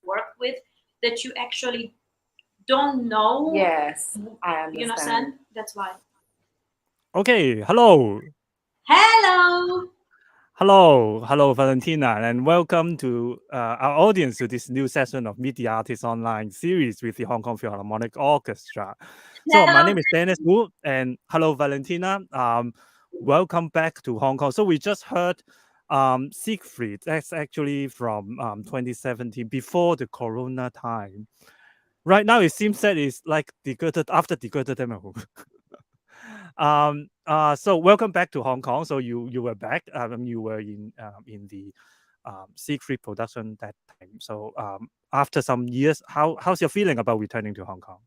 Work with that you actually don't know. Yes, I understand. You understand? That's why. Okay, hello. Hello, Valentina, and welcome to our audience to this new session of Meet the Artist Online series with the Hong Kong Philharmonic Orchestra. So my name is Dennis Wu, and hello, Valentina. Welcome back to Hong Kong. So we just heard Siegfried. That's actually from 2017, before the Corona time. Right now, it seems that it's like after the Goethe demo. So welcome back to Hong Kong. So you were back. You were in the Siegfried production that time. So after some years, how's your feeling about returning to Hong Kong?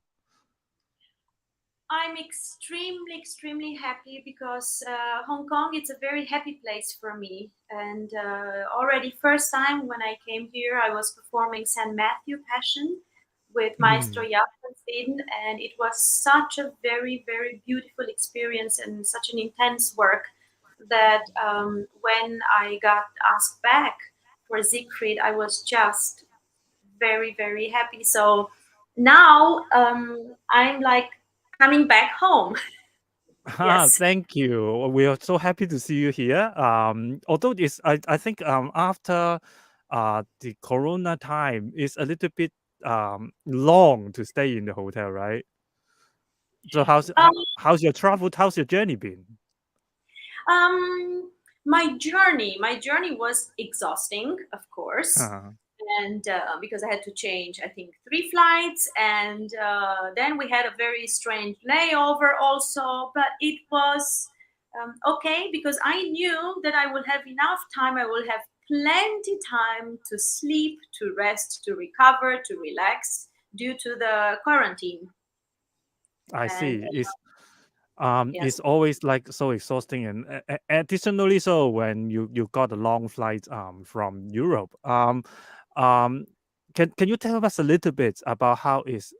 I'm extremely happy because Hong Kong is a very happy place for me. And already first time when I came here, I was performing St. Matthew Passion with Maestro Jaap van Zweden, and it was such a very beautiful experience and such an intense work that when I got asked back for Siegfried, I was just very happy. So now I'm like coming back home. Yes. Thank you. We are so happy to see you here. Although I think after the Corona time, it's a little bit long to stay in the hotel, right? So how's your travel? How's your journey been? My journey was exhausting, of course. And because I had to change, I think, 3 flights, and then we had a very strange layover also, but it was okay, because I knew that I would have enough time, I will have plenty time to sleep, to rest, to recover, to relax due to the quarantine. I see. It's always like so exhausting, and additionally so when you got a long flight from Europe. Can you tell us a little bit about how is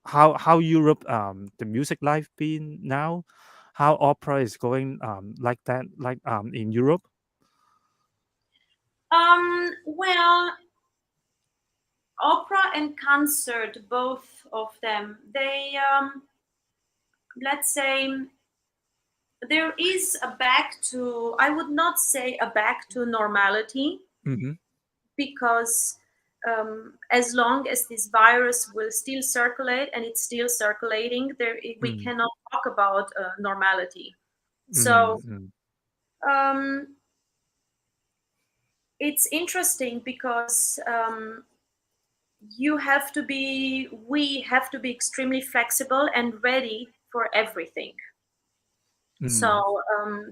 how Europe the music life been now? How opera is going like that, like in Europe? Well, opera and concert, both of them, they let's say there is a back to, I would not say a back to normality, because as long as this virus will still circulate, and it's still circulating, we cannot talk about normality. So it's interesting because we have to be extremely flexible and ready for everything. So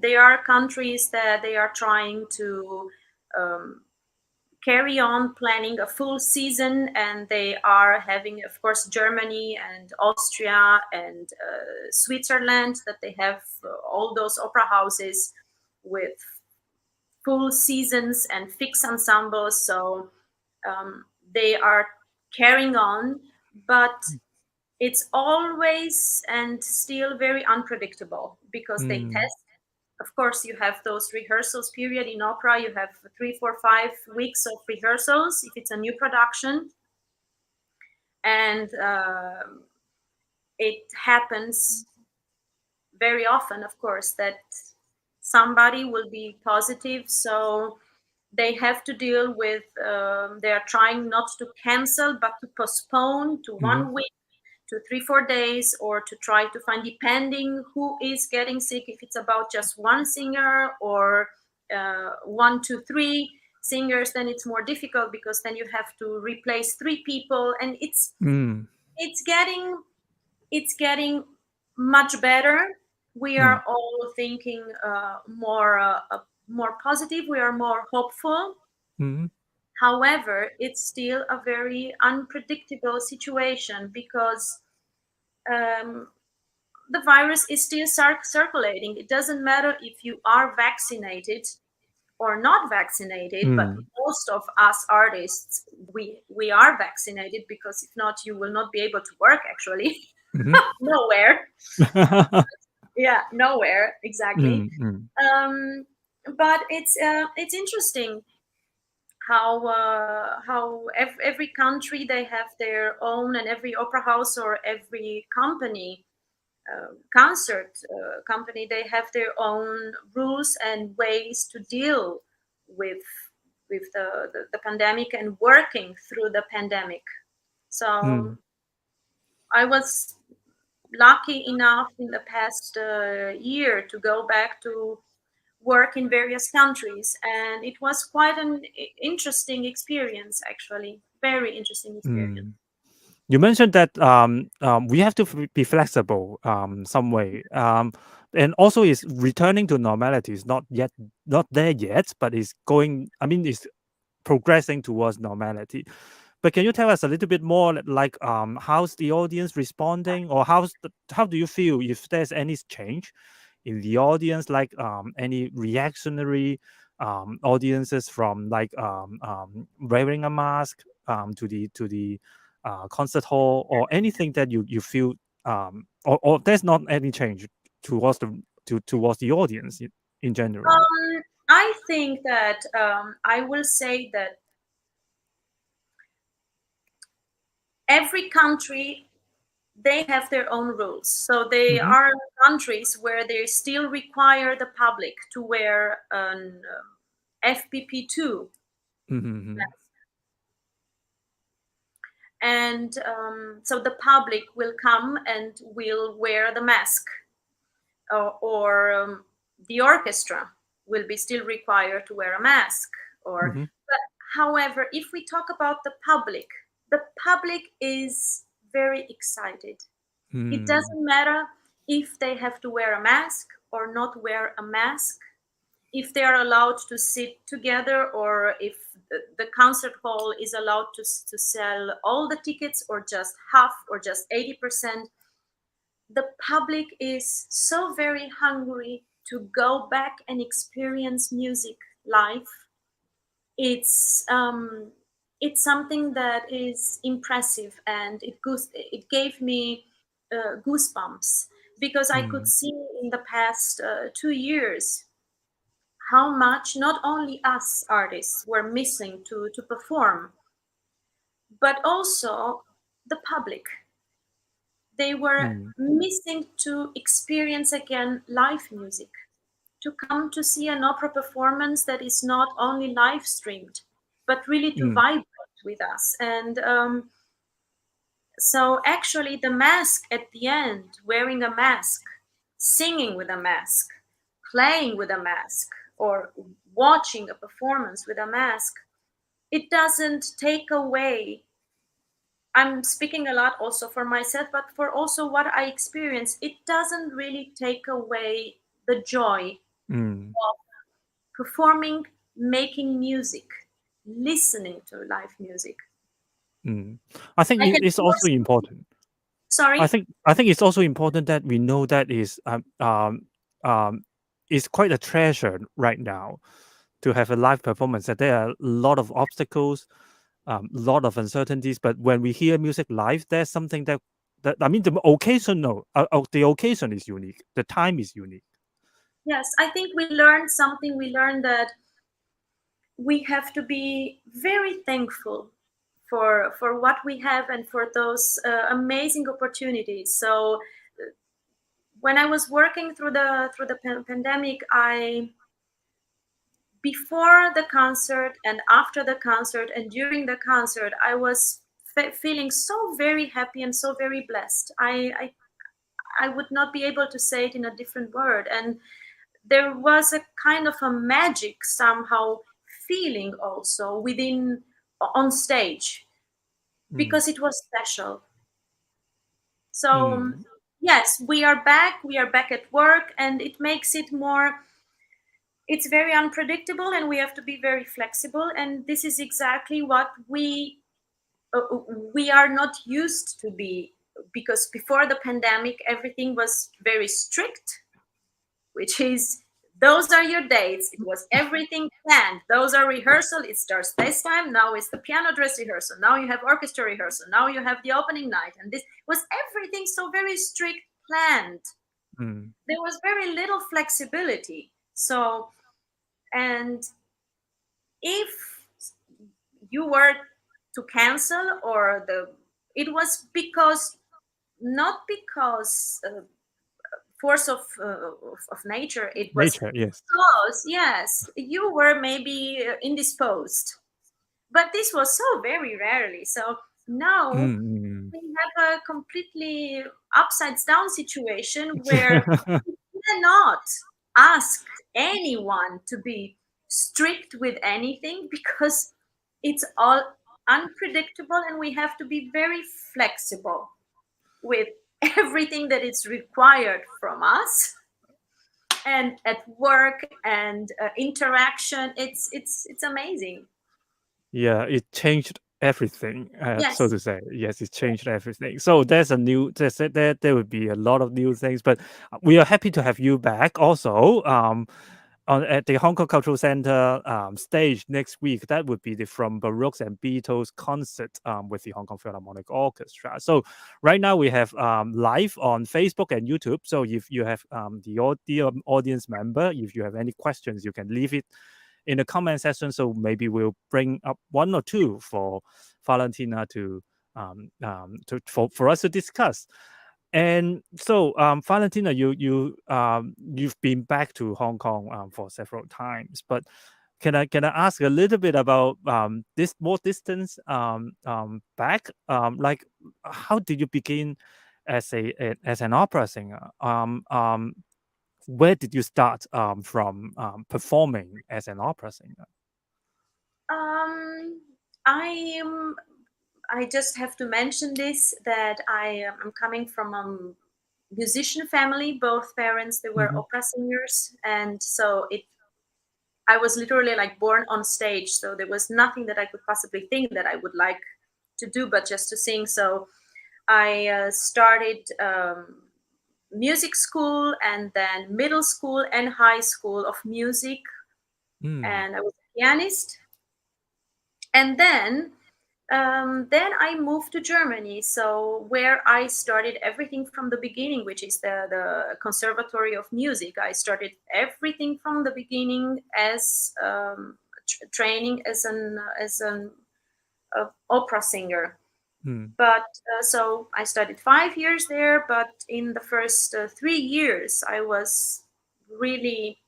there are countries that they are trying to carry on planning a full season, and they are having, of course, Germany and Austria and Switzerland, that they have all those opera houses with full seasons and fixed ensembles. So they are carrying on, but it's always and still very unpredictable because they test. Of course, you have those rehearsals period in opera. You have 3, 4, 5 weeks of rehearsals if it's a new production. And it happens very often, of course, that somebody will be positive. So they have to deal with, they are trying not to cancel, but to postpone to 1 week, to 3, 4 days, or to try to find, depending who is getting sick, if it's about just one singer or 1, 2, 3 singers, then it's more difficult because then you have to replace 3 people, and it's getting much better. We are all thinking more positive. We are more hopeful. However, it's still a very unpredictable situation because the virus is still circulating. It doesn't matter if you are vaccinated or not vaccinated, but most of us artists, we are vaccinated, because if not, you will not be able to work, actually. Nowhere. Yeah, nowhere, exactly. But it's interesting how every country, they have their own, and every opera house or every company, concert company, they have their own rules and ways to deal with the pandemic and working through the pandemic. So I was lucky enough in the past year to go back to work in various countries, and it was quite an interesting experience, actually. Very interesting experience. You mentioned that we have to be flexible some way, and also is returning to normality is not there yet, but is going. I mean, it's progressing towards normality. But can you tell us a little bit more, like how's the audience responding, or how do you feel if there's any change in the audience, like any reactionary audiences from like wearing a mask to the concert hall, or anything that you feel or there's not any change towards the audience in general? I think that I will say that every country, they have their own rules. So they are countries where they still require the public to wear an FPP2 mask. And so the public will come and will wear the mask, or the orchestra will be still required to wear a mask. But however, if we talk about the public is very excited. It doesn't matter if they have to wear a mask or not wear a mask, if they are allowed to sit together, or if the concert hall is allowed to sell all the tickets, or just half, or just 80%. The public is so very hungry to go back and experience music live. It's something that is impressive, and it gave me goosebumps, because I could see in the past 2 years how much not only us artists were missing to perform, but also the public. They were missing to experience again live music, to come to see an opera performance that is not only live streamed, but really to vibrate with us. And so actually the mask at the end, wearing a mask, singing with a mask, playing with a mask, or watching a performance with a mask, it doesn't take away. I'm speaking a lot also for myself, but for also what I experience, it doesn't really take away the joy of performing, making music, listening to live music. I think it's also important. Sorry? I think it's also important that we know that is quite a treasure right now to have a live performance. That there are a lot of obstacles, a lot of uncertainties. But when we hear music live, there's something that I mean, the occasion is unique. The time is unique. Yes, I think we learned something. We learned that we have to be very thankful for what we have and for those amazing opportunities. So when I was working through the pandemic, before the concert and after the concert and during the concert, I was feeling so very happy and so very blessed. I would not be able to say it in a different word. And there was a kind of a magic somehow feeling also on stage, because it was special. So yes, we are back at work, and it makes it more, it's very unpredictable, and we have to be very flexible. And this is exactly what we are not used to be, because before the pandemic, everything was very strict, which is, those are your dates. It was everything planned. Those are rehearsal. It starts this time. Now it's the piano dress rehearsal. Now you have orchestra rehearsal. Now you have the opening night. And this was everything so very strict, planned. There was very little flexibility. So, and if you were to cancel, it was not because force of nature. It was nature, yes. Because, yes, you were maybe indisposed. But this was so very rarely. So now we have a completely upside down situation where we cannot ask anyone to be strict with anything, because it's all unpredictable, and we have to be very flexible with everything that is required from us, and at work and interaction. It's amazing. Yeah, it changed everything, Yes. so to say. Yes, it changed everything. So there would be a lot of new things, but we are happy to have you back also at the Hong Kong Cultural Center stage next week. That would be the From Baroque and Beatles concert with the Hong Kong Philharmonic Orchestra. So right now we have live on Facebook and YouTube. So if you have the audience member, if you have any questions, you can leave it in the comment section. So maybe we'll bring up one or two for Valentina for us to discuss. And so, Valentina, you've been back to Hong Kong for several times, but can I ask a little bit about this more distance back? Like, how did you begin as an opera singer? Where did you start from performing as an opera singer? I just have to mention this, that I am coming from a musician family. Both parents, they were opera singers, and so I was literally like born on stage. So there was nothing that I could possibly think that I would like to do but just to sing. So I started music school, and then middle school and high school of music, and I was a pianist. And then I moved to Germany, so where I started everything from the beginning, which is the Conservatory of Music. I started everything from the beginning as training as an opera singer. But so I studied 5 years there, but in the first 3 years, I was really,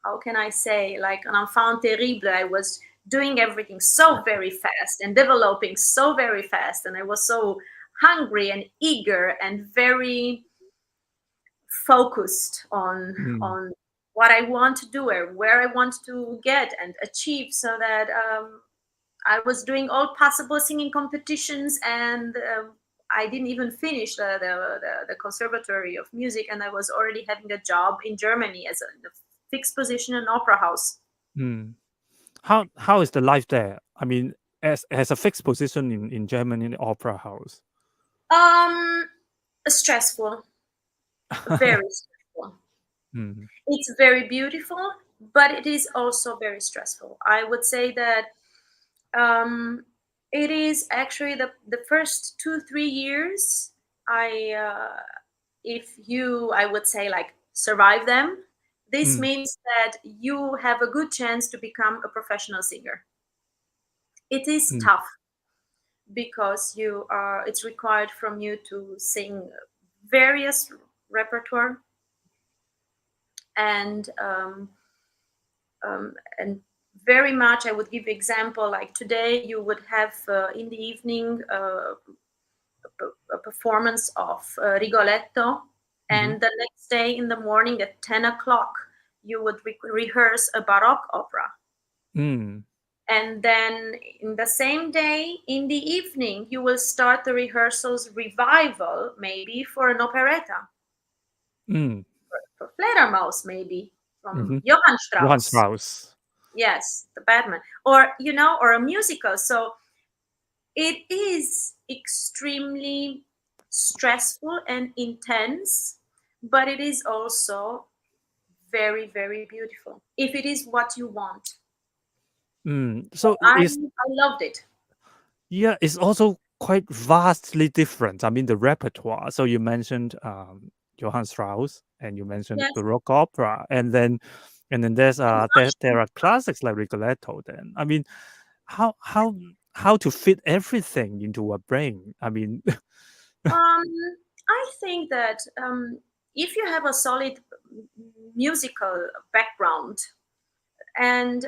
how can I say, like an enfant terrible. I was doing everything so very fast and developing so very fast, and I was so hungry and eager and very focused on what I want to do or where I want to get and achieve, so that I was doing all possible singing competitions, and I didn't even finish the Conservatory of Music, and I was already having a job in Germany as a fixed position in opera house. How is the life there? I mean, as a fixed position in Germany in the opera house? Stressful, very stressful. It's very beautiful, but it is also very stressful. I would say that it is actually the first 2-3 years. If you, I would say, like, survive them, this means that you have a good chance to become a professional singer. It is tough because it's required from you to sing various repertoire, and very much, I would give example, like today you would have in the evening a performance of Rigoletto, and the next day in the morning at 10 o'clock you would rehearse a Baroque opera. And then in the same day, in the evening, you will start the rehearsals revival, maybe for an operetta. For Fledermaus, maybe, from Johann Strauss. Yes, the Batman. Or, or a musical. So it is extremely stressful and intense, but it is also very, very beautiful, if it is what you want. So I loved it. Yeah, it's also quite vastly different. I mean, the repertoire. So you mentioned Johann Strauss, and you mentioned Baroque opera, and then there's there are classics like Rigoletto. Then, I mean, how to fit everything into a brain? I mean, I think that if you have a solid musical background, and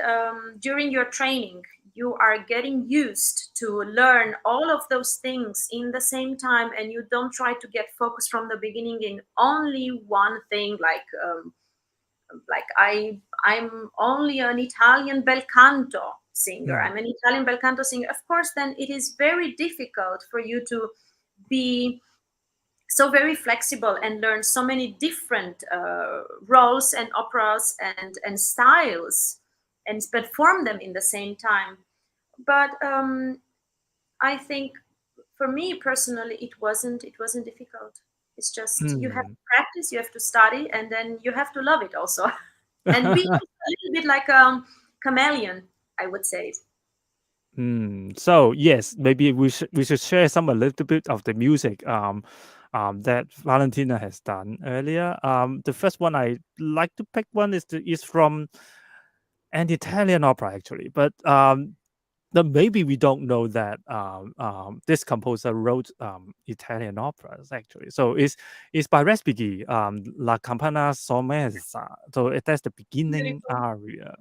during your training you are getting used to learn all of those things in the same time, and you don't try to get focused from the beginning in only one thing, like I'm only an Italian bel canto singer. I'm an Italian bel canto singer. Of course, then it is very difficult for you to be so very flexible and learn so many different roles and operas and styles, and perform them in the same time. But I think for me personally, it wasn't difficult. It's just you have to practice, you have to study, and then you have to love it also. And be a little bit like a chameleon, I would say. So yes, maybe we should share a little bit of the music that Valentina has done earlier. The first one I like to pick one is from an Italian opera, actually, but maybe we don't know that this composer wrote Italian operas, actually. So it's by Respighi, La Campana Sommessa. So that's the beginning aria.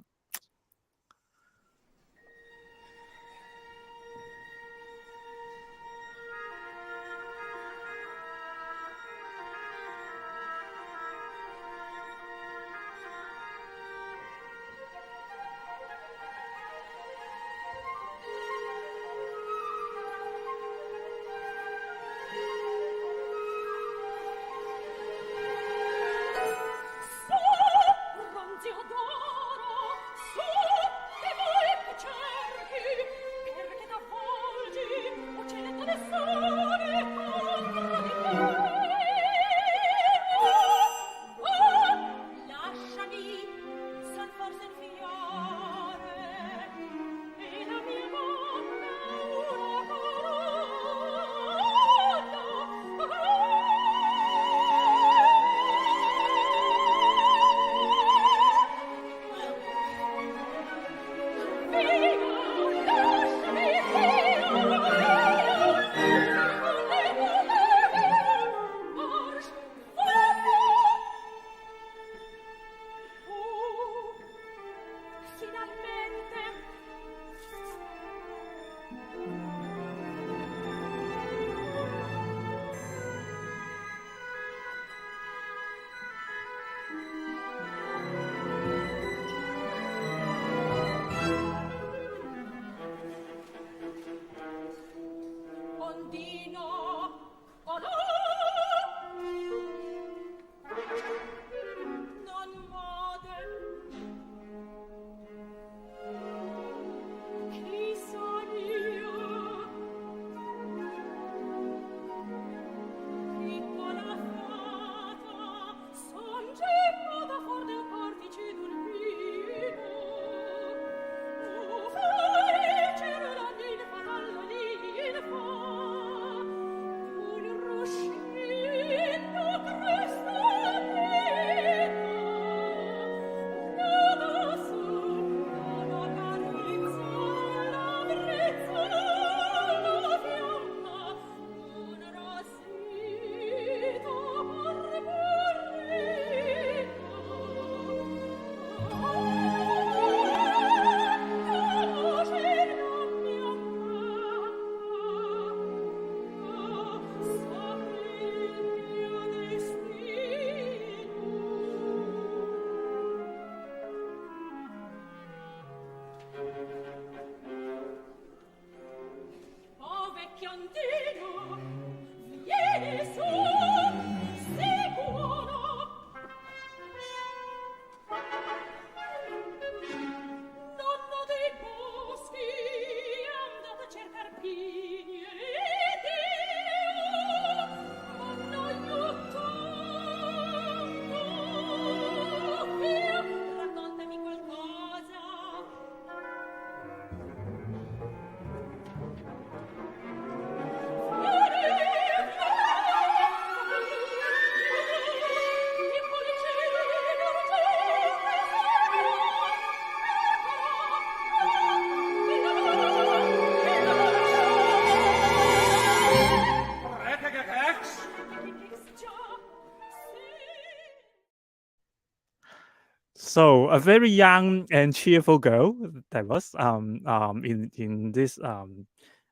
So a very young and cheerful girl that was in this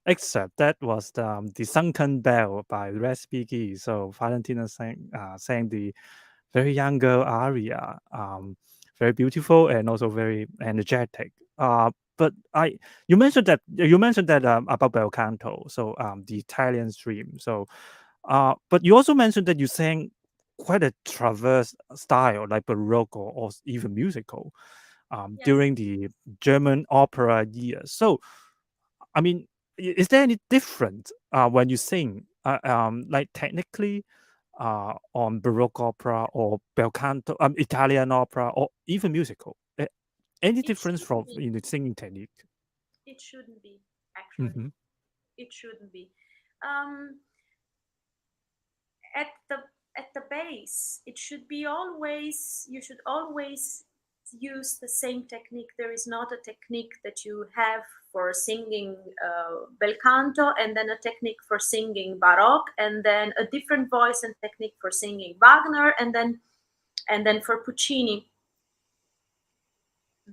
excerpt that was the Sunken Bell by Respighi. So Valentina sang the very young girl aria, very beautiful and also very energetic. But you mentioned that about bel canto, so the Italian stream. So, but you also mentioned that you sang quite a traverse style, like Baroque or even musical, Yes. during the German opera years. So, I mean, is there any difference when you sing, like technically, on Baroque opera or bel canto, Italian opera, or even musical? Any difference from in the singing technique? It shouldn't be, actually. Mm-hmm. It shouldn't be. At the base, it should be always, you should always use the same technique. There is not a technique that you have for singing bel canto, and then a technique for singing Baroque, and then a different voice and technique for singing Wagner, and then for Puccini.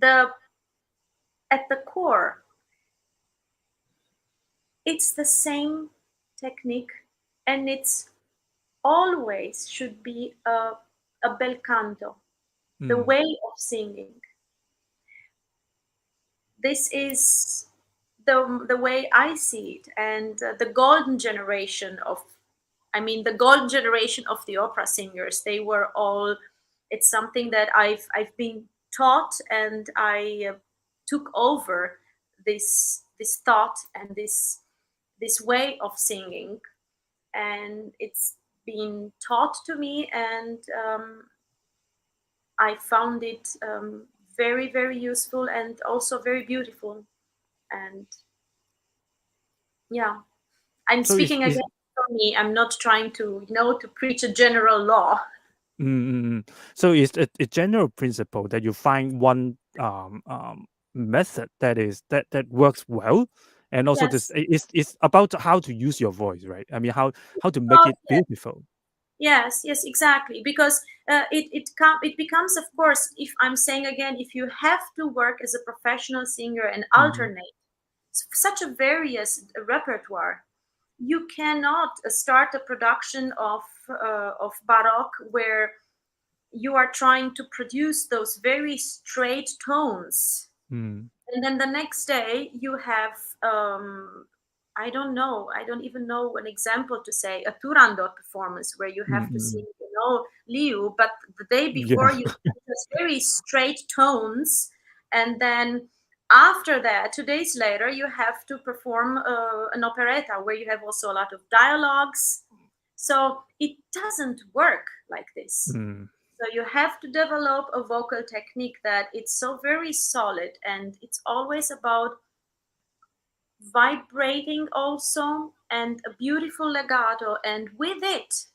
At the core, it's the same technique, and it's always should be a bel canto, the way of singing. This is the way I see it, and the golden generation of the opera singers. They were all. It's something that I've been taught, and I took over this thought and this way of singing, and it's been taught to me, and I found it very, very useful and also very beautiful. And yeah, I'm So speaking again for me. I'm not trying to to preach a general law. So it's a general principle that you find one method that works well, and also Yes. it's about how to use your voice, right? I mean, how to make it beautiful. Yes, exactly. Because it becomes, of course, if I'm saying again, if you have to work as a professional singer and alternate such a various repertoire, you cannot start a production of Baroque where you are trying to produce those very straight tones, and then the next day you have I don't even know an example to say, a Turandot performance where you have to sing Liu, but the day before you just very straight tones, and then after that 2 days later you have to perform an operetta where you have also a lot of dialogues. So it doesn't work like this. So you have to develop a vocal technique that it's so very solid, and it's always about vibrating also, and a beautiful legato, and with it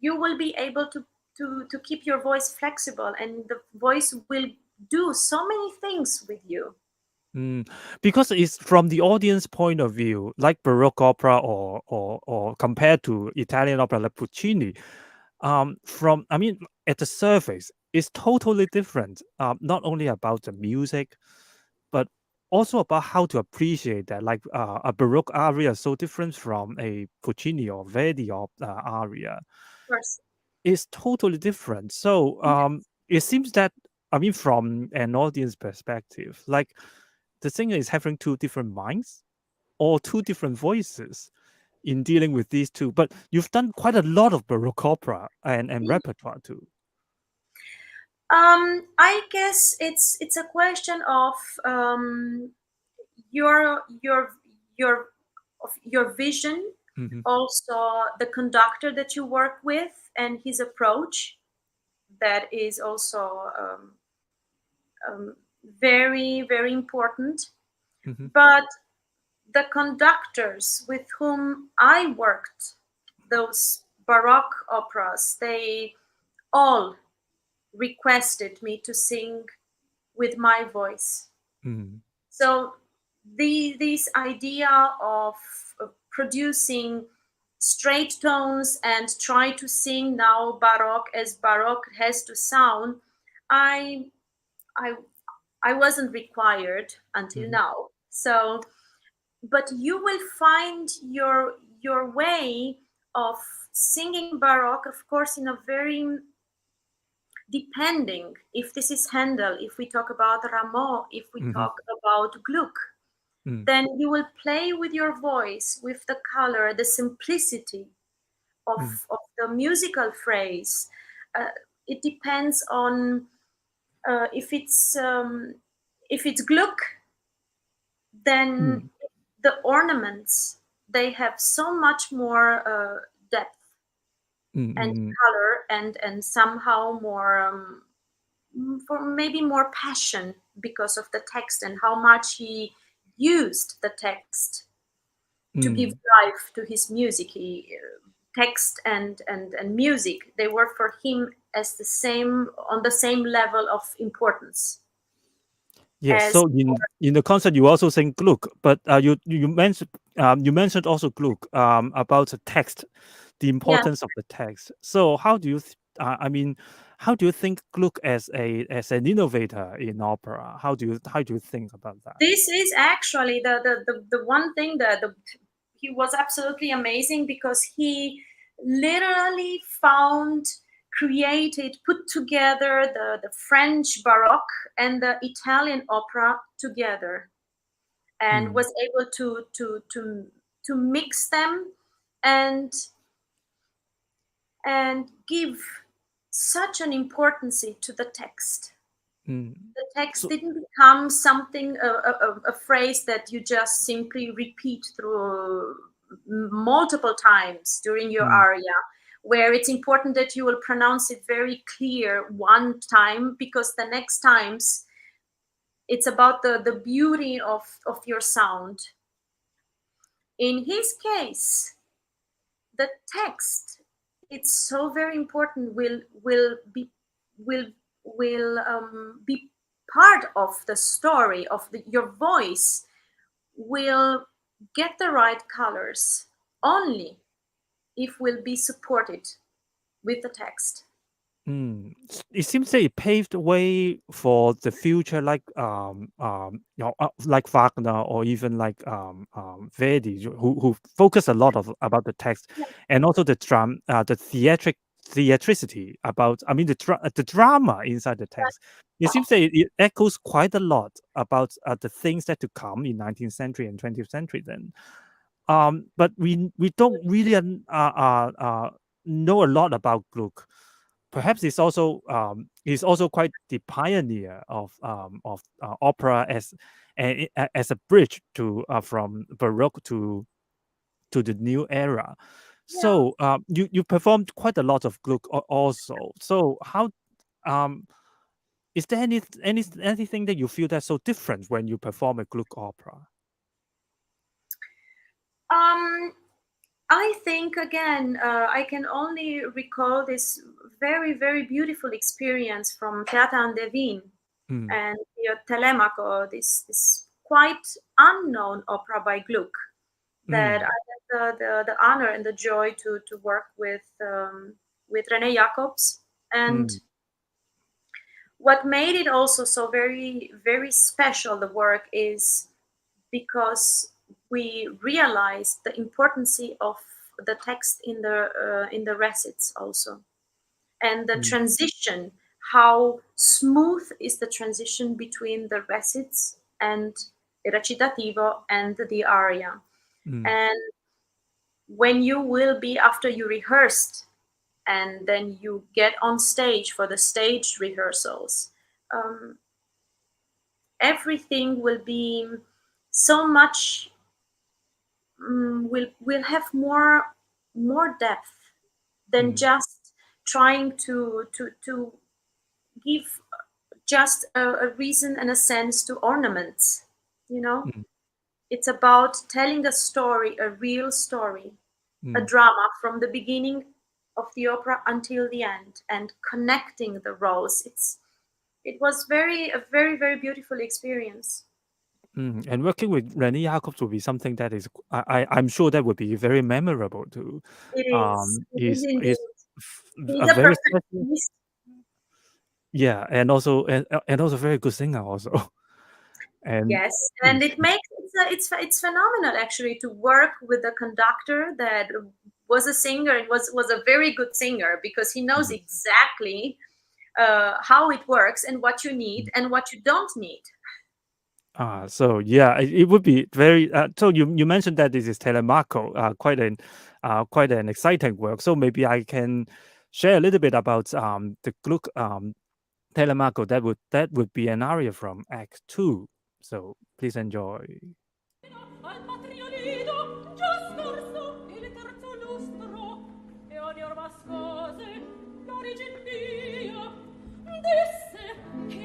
you will be able to keep your voice flexible, and the voice will do so many things with you. Because it's from the audience point of view, like Baroque opera or compared to Italian opera like Puccini, at the surface, it's totally different. Not only about the music, but also about how to appreciate that. Like a Baroque aria is so different from a Puccini or Verdi aria. Of course. It's totally different. So it seems that, from an audience perspective, like the singer is having two different minds or two different voices in dealing with these two. But you've done quite a lot of Baroque opera and repertoire too. I guess it's a question of your vision, also the conductor that you work with and his approach. That is also very, very important. But the conductors with whom I worked, those Baroque operas, they all requested me to sing with my voice. So this idea of producing straight tones and try to sing now Baroque as Baroque has to sound, I I I wasn't required until now. So, but you will find your way of singing Baroque, of course, in a very depending if this is Handel, if we talk about Rameau, if we talk about Gluck, then you will play with your voice, with the color, the simplicity of the musical phrase. It depends on if it's Gluck, then the ornaments, they have so much more depth and color and somehow more for maybe more passion because of the text and how much he used the text to give life to his music. Text and music, they were for him as on the same level of importance. Yes. So in the concert, you also sing Gluck, but you mentioned also Gluck about the text, the importance of the text. So how do you how do you think Gluck as an innovator in opera? How do you think about that? This is actually the one thing that he was absolutely amazing, because he literally created, put together the French Baroque and the Italian opera together, and was able to mix them and give such an importance to the text. The text didn't become something, a phrase that you just simply repeat through multiple times during your aria, where it's important that you will pronounce it very clear one time, because the next times it's about the beauty of your sound. In his case, the text, it's so very important, will be part of the story of your voice, will get the right colors only if will be supported with the text. It seems that it paved the way for the future, like like Wagner or even like Verdi, who focus a lot about the text, and also the theatricity about, the drama inside the text. It seems that it echoes quite a lot about the things that to come in 19th century and 20th century then. But we don't really know a lot about Gluck. Perhaps he's also quite the pioneer of opera as a bridge to from Baroque to the new era. So you performed quite a lot of Gluck also. So how is there anything that you feel that's so different when you perform a Gluck opera? I think, again, I can only recall this very, very beautiful experience from Theater an der Wien and Telemaco, this quite unknown opera by Gluck that I had the honor and the joy to work with René Jacobs. And what made it also so very, very special, the work, is because we realized the importance of the text in the recits also, and the transition, how smooth is the transition between the recits and the recitativo and the aria. And when you will be, after you rehearsed and then you get on stage for the stage rehearsals, everything will be so much, will have more depth than just trying to give just a reason and a sense to ornaments. It's about telling a story, a real story, a drama from the beginning of the opera until the end, and connecting the roles. It was a very, very beautiful experience. And working with René Jacobs would be something that is, I'm sure that would be very memorable too. It is. It is indeed. He's He's a a very special. perfectionist. Yeah, and also very good singer also. And yes, and it makes it's phenomenal actually to work with a conductor that was a singer and was a very good singer, because he knows exactly how it works and what you need and what you don't need. So yeah, it would be very. So you mentioned that this is Telemaco, quite an exciting work. So maybe I can share a little bit about the Gluck Telemaco. That would be an aria from Act 2. So please enjoy. Che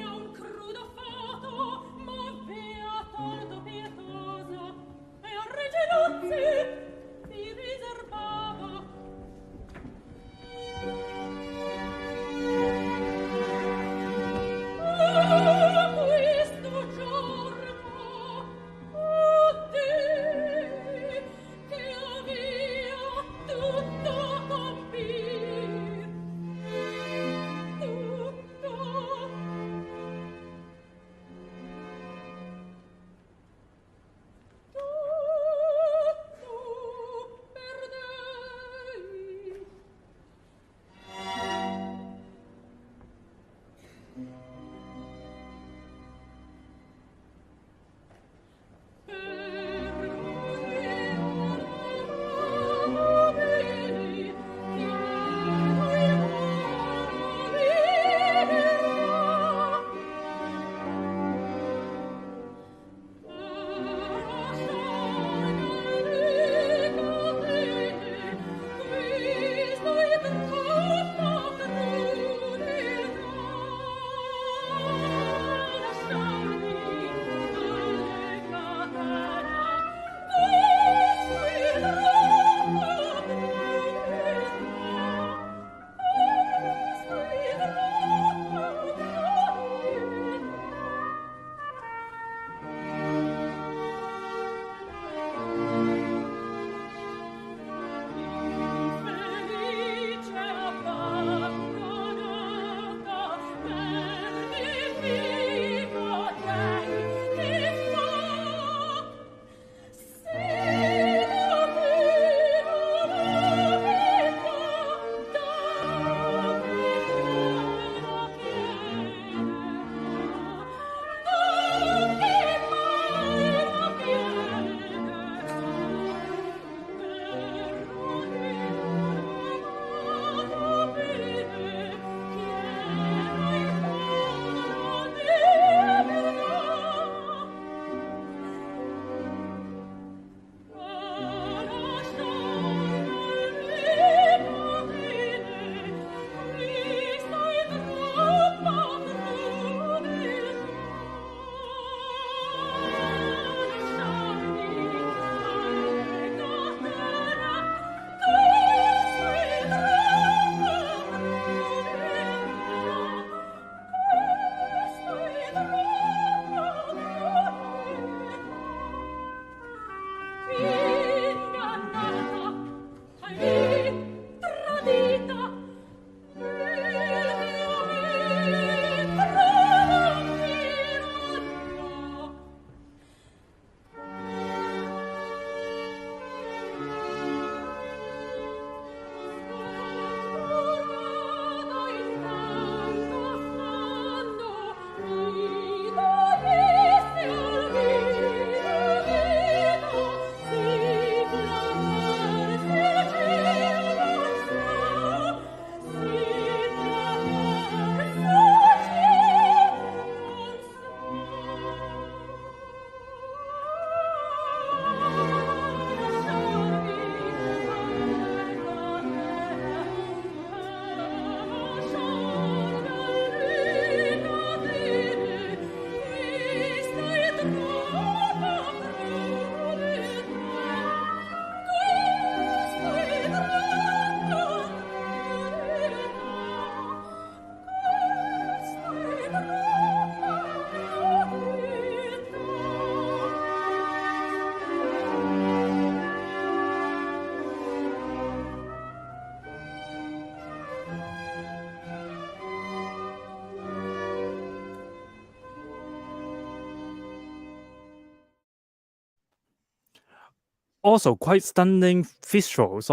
also quite stunning visuals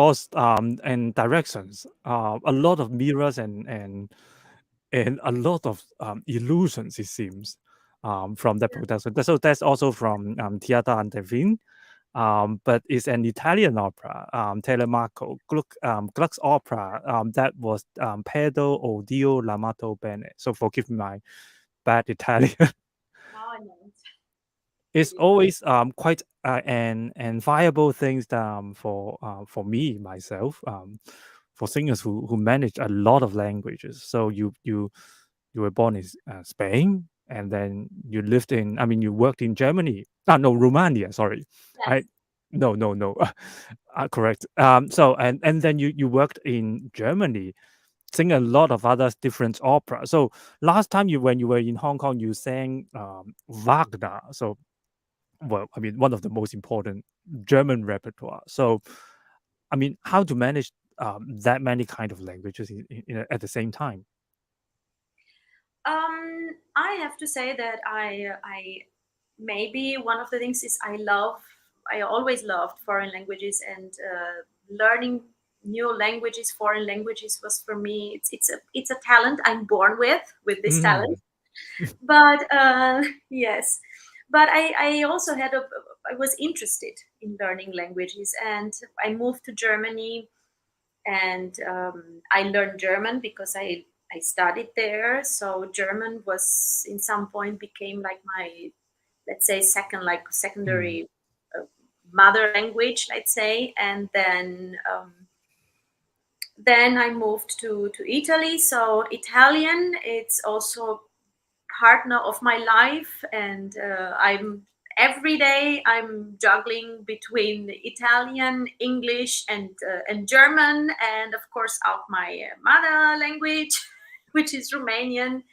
and directions. A lot of mirrors and a lot of illusions, it seems, from that production. So that's also from Theater Antevin. But it's an Italian opera, Telemaco, Gluck's opera, that was Pedo Odio L'amato Bene. So forgive my bad Italian. Now I know. It's always quite an viable thing for me myself, for singers who manage a lot of languages. So you were born in Spain, and then you lived in, I mean, you worked in Germany. No, Romania. Sorry, Yes. no, correct. So and then you worked in Germany, sing a lot of other different opera. So last time when you were in Hong Kong, you sang Wagner. So, well, I mean, one of the most important German repertoire. So, I mean, how to manage that many kind of languages at the same time? I have to say that I maybe one of the things is I always loved foreign languages, and learning new languages, foreign languages was for me, it's a talent I'm born with this talent. But yes, but I also I was interested in learning languages, and I moved to Germany, and I learned German because I studied there. So German was in some point became like my, let's say, secondary mother language, let's say. And then I moved to Italy. So Italian, it's also partner of my life, and every day I'm juggling between Italian, English, and German, and of course out my mother language, which is Romanian.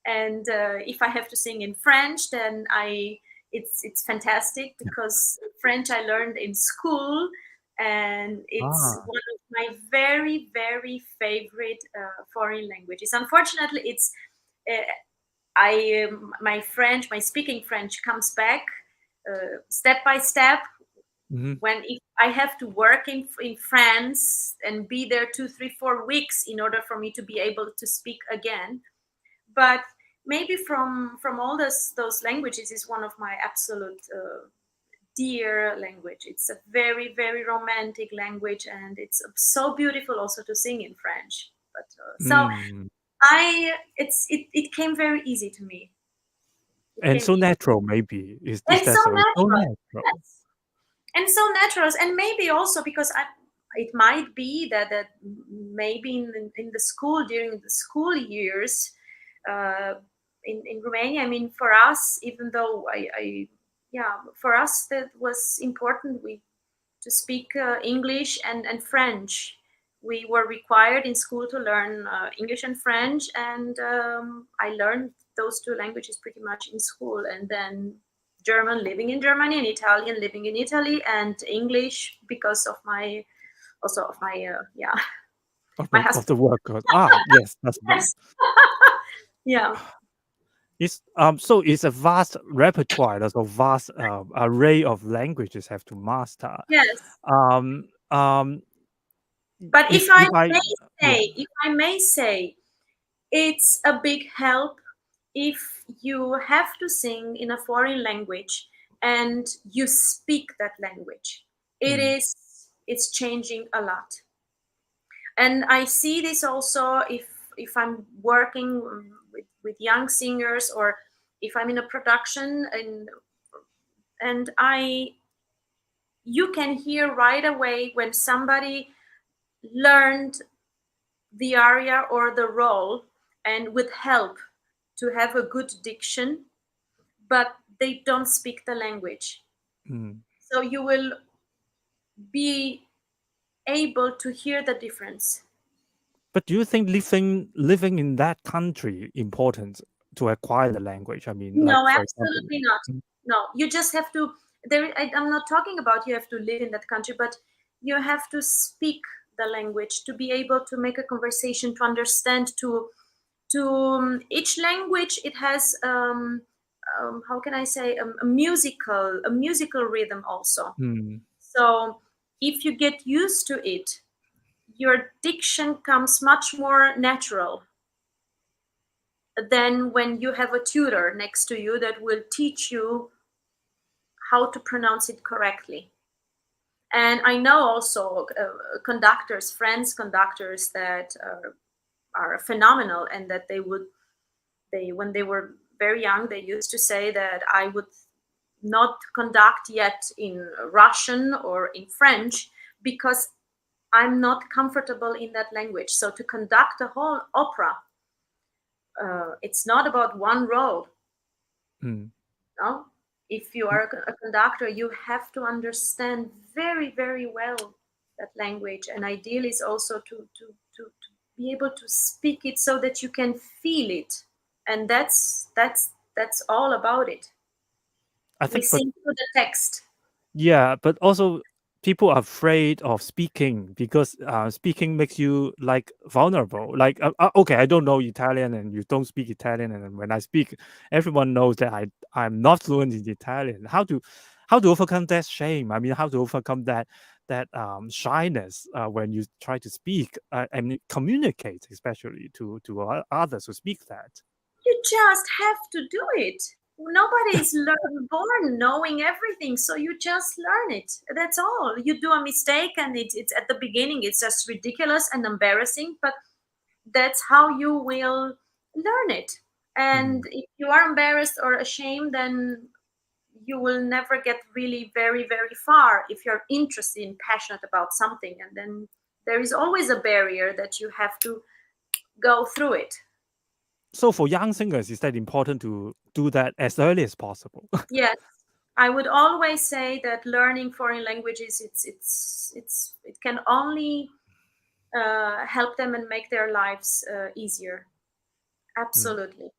And if I have to sing in French, then it's fantastic, because French I learned in school, and it's one of my very, very favorite foreign languages. Unfortunately, it's my speaking French comes back step by step. When if I have to work in France and be there 2, 3, 4 weeks in order for me to be able to speak again. But maybe from all those languages is one of my absolute dear language. It's a very, very romantic language, and it's so beautiful also to sing in French. But so it came very easy to me. And so natural, maybe. Is and that so so? natural. So natural. Yes. And so natural, and maybe also because it might be that maybe in the school, during the school years in Romania, I mean, for us, even though for us that was important, to speak English and French. We were required in school to learn English and French, and I learned those two languages pretty much in school. And then German living in Germany, and Italian living in Italy, and English because of my Of my husband. the work. Yes, that's Yes. Yeah. It's so it's a vast repertoire. There's a vast array of languages have to master. Yes. But If I may say, it's a big help if you have to sing in a foreign language and you speak that language. It's changing a lot. And I see this also if I'm working with young singers, or if I'm in a production, and you can hear right away when somebody learned the aria or the role, and with help to have a good diction, but they don't speak the language. So you will be able to hear the difference. But do you think living in that country important to acquire the language? I mean, No, like, for absolutely example, not. No, you just have to. I'm not talking about you have to live in that country, but you have to speak the language to be able to make a conversation, to understand. To each language, it has how can I say a musical rhythm also. So if you get used to it, your diction comes much more natural than when you have a tutor next to you that will teach you how to pronounce it correctly. And I know also conductors, friends conductors that are phenomenal, and that when they were very young, they used to say that I would not conduct yet in Russian or in French because I'm not comfortable in that language. So to conduct a whole opera, it's not about one role. No? If you are a conductor, you have to understand very, very well that language. And ideal is also to be able to speak it so that you can feel it. And that's all about it. I think we sing through the text. Yeah, but also people are afraid of speaking because speaking makes you like vulnerable. Like, okay, I don't know Italian and you don't speak Italian, and when I speak, everyone knows that I'm not fluent in Italian. How to overcome that shame? I mean, how to overcome that shyness when you try to speak and communicate, especially to others who speak that. You just have to do it. Nobody is born knowing everything, so you just learn it. That's all. You do a mistake, and it's at the beginning, it's just ridiculous and embarrassing, but that's how you will learn it. And if you are embarrassed or ashamed, then you will never get really very, very far if you're interested and passionate about something. And then there is always a barrier that you have to go through it. So for young singers, is that important to do that as early as possible? Yes, I would always say that learning foreign languages, it can only help them and make their lives easier. Absolutely.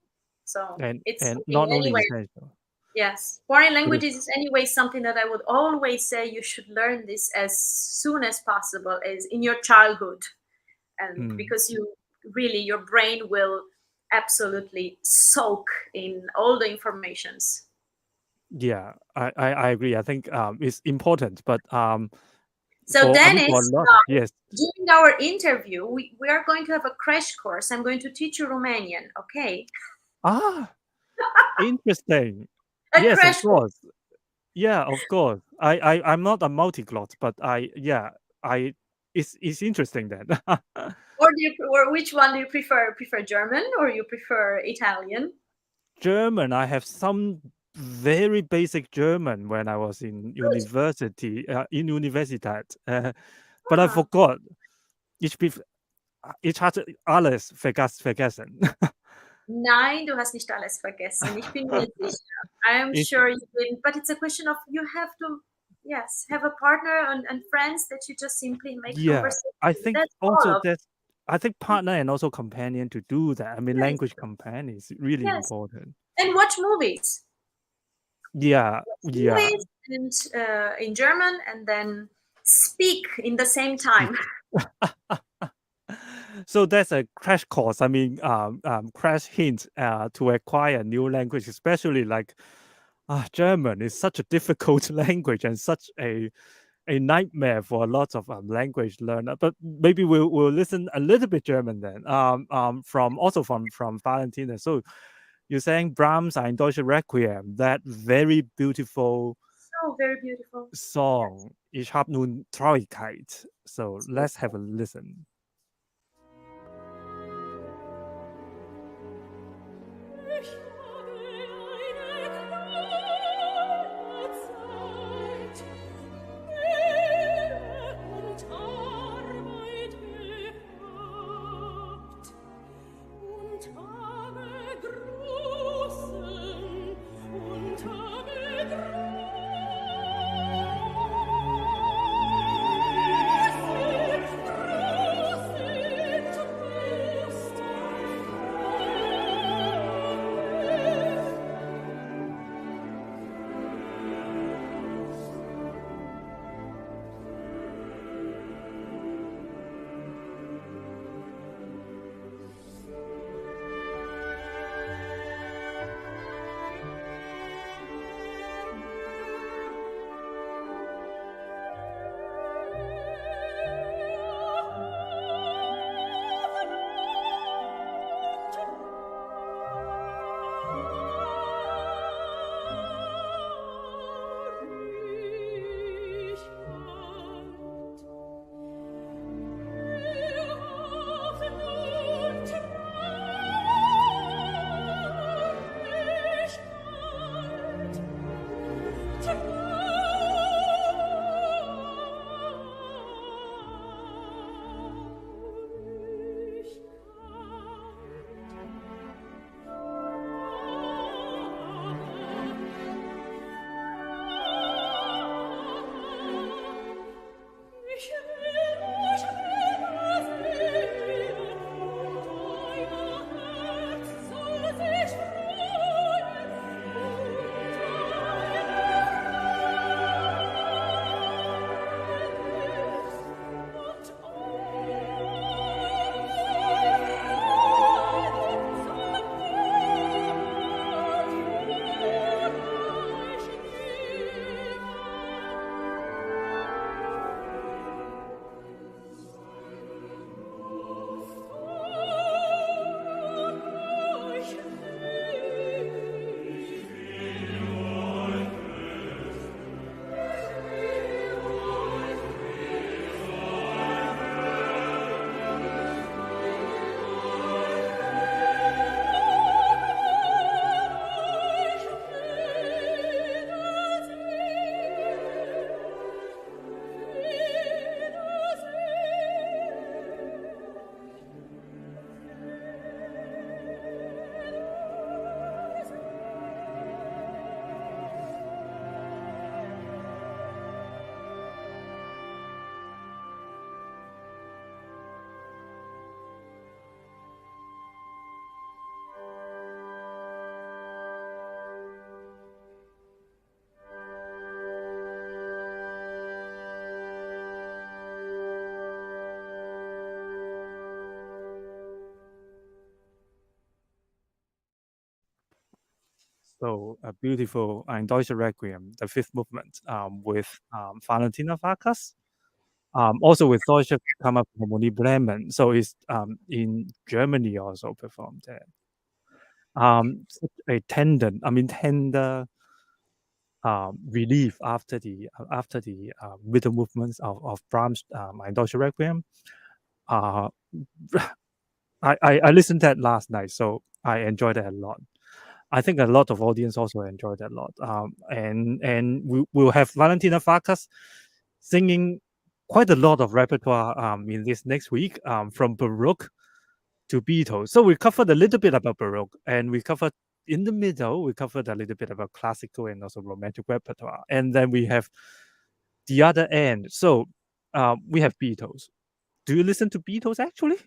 So it's not only anyway. essential. Yes, foreign languages is anyway something that I would always say you should learn this as soon as possible, as in your childhood, and because your brain will absolutely soak in all the informations. Yeah, I agree. I think it's important, but so Dennis, yes, during our interview, we are going to have a crash course. I'm going to teach you Romanian. Okay. Interesting. Yes, of course. Yeah, of course. I'm not a multiglot, but it's interesting then. Or which one do you prefer? Prefer German or you prefer Italian? German. I have some very basic German when I was in university, in Universität. But I forgot. Ich hatte alles vergessen. Nein, du hast nicht alles vergessen. Ich bin mir sicher. I am sure you didn't. But it's a question of you have to, have a partner and friends that you just simply make conversation. I think I think partner and also companion to do that. I mean, language companion is really important. And watch movies. Movies and, in German, and then speak in the same time. So that's a crash course. I mean, crash hint to acquire a new language, especially like German is such a difficult language and such a nightmare for a lot of language learner. But maybe we'll listen a little bit German then. From Valentina. So you're saying Brahms Ein Deutscher Requiem, that very beautiful. So very beautiful song. Ich hab nun Traurigkeit. So let's have a listen. So a beautiful Ein Deutsche Requiem, the fifth movement, with Valentina Farcas, also with Deutsche Kammerphilharmonie Bremen. So it's in Germany also performed there. Such a tender relief after the middle movements of Brahms' Ein Deutsche Requiem. I listened to that last night, so I enjoyed it a lot. I think a lot of audience also enjoyed it a lot. And we'll have Valentina Farcas singing quite a lot of repertoire in this next week, from Baroque to Beatles. So we covered a little bit about Baroque, and we covered in the middle, we covered a little bit about classical and also romantic repertoire. And then we have the other end. So we have Beatles. Do you listen to Beatles actually?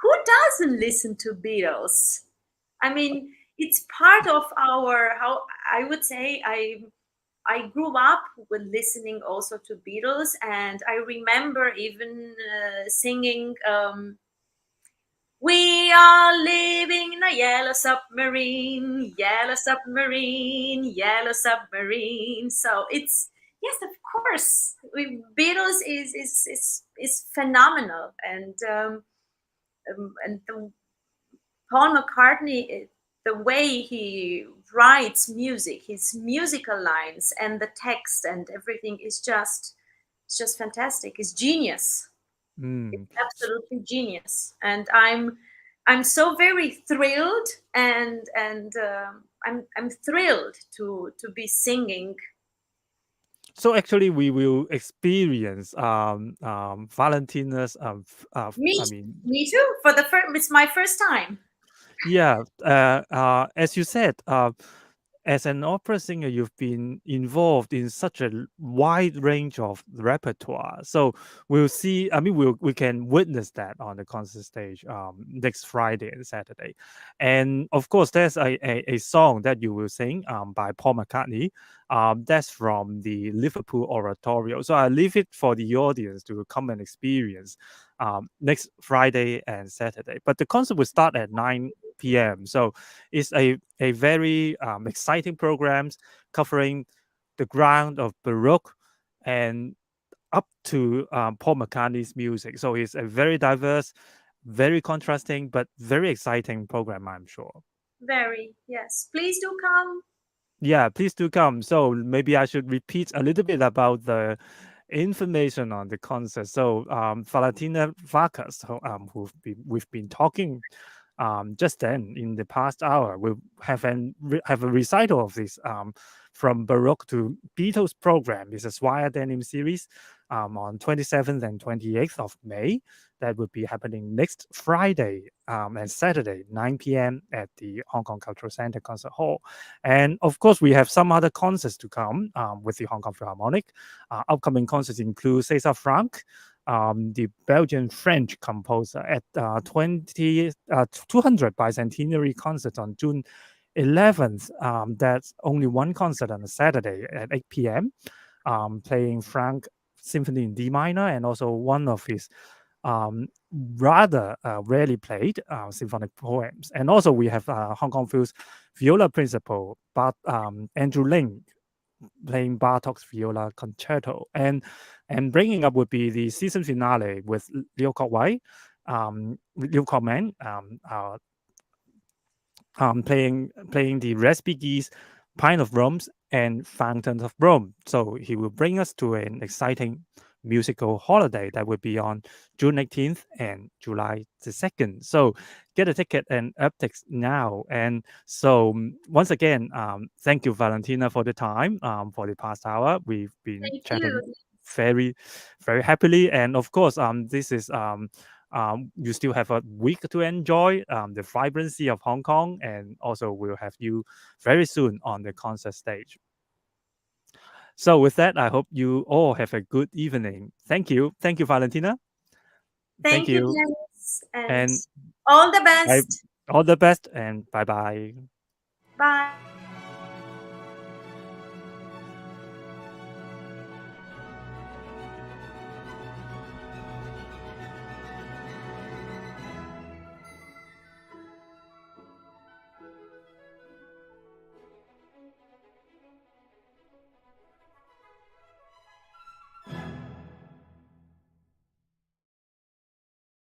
Who doesn't listen to Beatles? I mean, it's part of how I would say I grew up with listening also to Beatles, and I remember even singing "We are living in a yellow submarine, yellow submarine, yellow submarine." So it's, yes, of course, Beatles is phenomenal, and Paul McCartney, the way he writes music, his musical lines and the text and everything is just fantastic. It's genius. It's absolutely genius. And I'm so very thrilled, and I'm thrilled to be singing. So actually, we will experience Valentina's. Me too. It's my first time. Yeah, as you said, as an opera singer, you've been involved in such a wide range of repertoire. So we'll see. I mean, we can witness that on the concert stage next Friday and Saturday. And of course, there's a song that you will sing by Paul McCartney. That's from the Liverpool Oratorio. So I leave it for the audience to come and experience next Friday and Saturday. But the concert will start at 9 p.m. So it's a very exciting programs covering the ground of Baroque and up to Paul McCartney's music. So it's a very diverse, very contrasting, but very exciting program, I'm sure. Very, yes. Please do come. Yeah, please do come. So maybe I should repeat a little bit about the information on the concert. So Valentina Farcas, we've been talking just then in the past hour, we'll have a recital of this from Baroque to Beatles program. It's a Swire Denim series on 27th and 28th of May. That will be happening next Friday and Saturday, 9 p.m. at the Hong Kong Cultural Center Concert Hall. And of course, we have some other concerts to come with the Hong Kong Philharmonic. Upcoming concerts include César Franck, the Belgian-French composer, at 200 bicentenary concert on June 11th. That's only one concert on a Saturday at 8 p.m. Playing Franck Symphony in D minor, and also one of his rather rarely played symphonic poems. And also we have Hong Kong Phil's viola principal, Andrew Ling, playing Bartók's viola concerto, and bringing up would be the season finale with Liu Kok-man, playing the Respighi's Pine of Rome and Fountains of Rome. So he will bring us to an exciting musical holiday that will be on June 18th and July the 2nd. So get a ticket and upticks now. And so once again, thank you, Valentina, for the time for the past hour. We've been chatting very, very happily. And of course, this is you still have a week to enjoy the vibrancy of Hong Kong, and also we'll have you very soon on the concert stage. So with that, I hope you all have a good evening. Thank you. Thank you, Valentina. Thank you, Dennis. And all the best. All the best, and bye-bye. Bye.